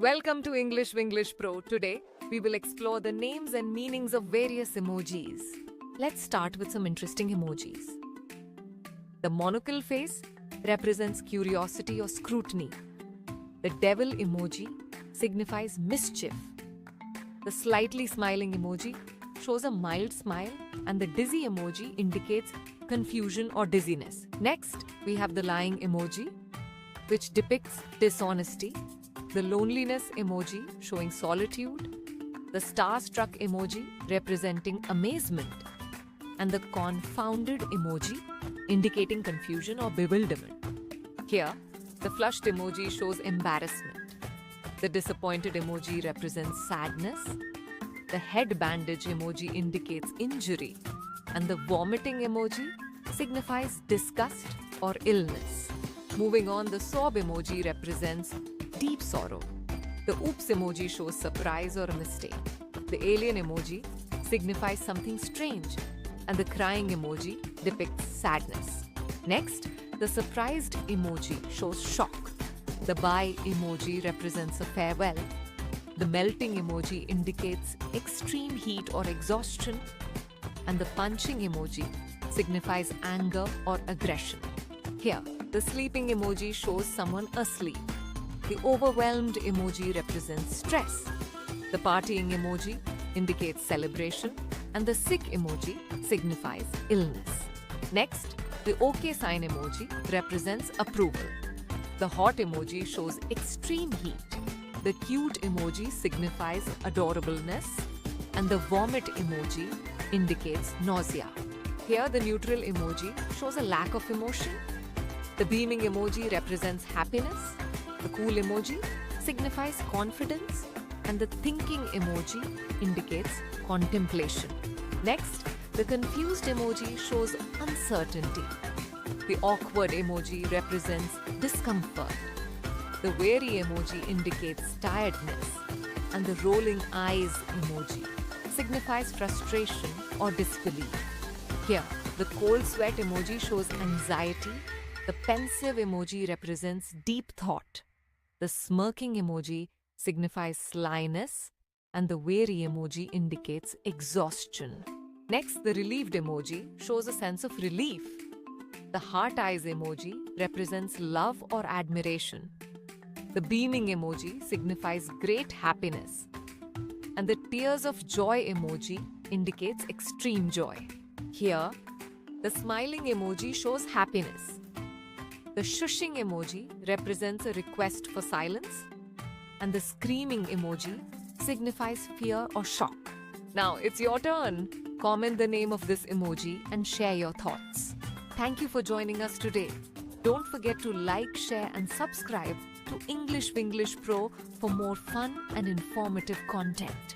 Welcome to English Winglish Pro. Today, we will explore the names and meanings of various emojis. Let's start with some interesting emojis. The monocle face represents curiosity or scrutiny. The devil emoji signifies mischief. The slightly smiling emoji shows a mild smile, and the dizzy emoji indicates confusion or dizziness. Next, we have the lying emoji, which depicts dishonesty. The loneliness emoji showing solitude, the star-struck emoji representing amazement, and the confounded emoji indicating confusion or bewilderment. Here, the flushed emoji shows embarrassment. The disappointed emoji represents sadness. The head bandage emoji indicates injury, and the vomiting emoji signifies disgust or illness. Moving on, the sob emoji represents deep sorrow. The oops emoji shows surprise or a mistake. The alien emoji signifies something strange, and the crying emoji depicts sadness. Next, the surprised emoji shows shock. The bye emoji represents a farewell. The melting emoji indicates extreme heat or exhaustion, and the punching emoji signifies anger or aggression. Here, the sleeping emoji shows someone asleep. The overwhelmed emoji represents stress. The partying emoji indicates celebration, and the sick emoji signifies illness. Next, the OK sign emoji represents approval. The hot emoji shows extreme heat. The cute emoji signifies adorableness, and the vomit emoji indicates nausea. Here, the neutral emoji shows a lack of emotion. The beaming emoji represents happiness. The cool emoji signifies confidence, and the thinking emoji indicates contemplation. Next, the confused emoji shows uncertainty. The awkward emoji represents discomfort. The weary emoji indicates tiredness, and the rolling eyes emoji signifies frustration or disbelief. Here, the cold sweat emoji shows anxiety. The pensive emoji represents deep thought. The smirking emoji signifies slyness, and the weary emoji indicates exhaustion. Next, the relieved emoji shows a sense of relief. The heart eyes emoji represents love or admiration. The beaming emoji signifies great happiness, and the tears of joy emoji indicates extreme joy. Here, the smiling emoji shows happiness. The shushing emoji represents a request for silence, and the screaming emoji signifies fear or shock. Now it's your turn. Comment the name of this emoji and share your thoughts. Thank you for joining us today. Don't forget to like, share and subscribe to English Winglish Pro for more fun and informative content.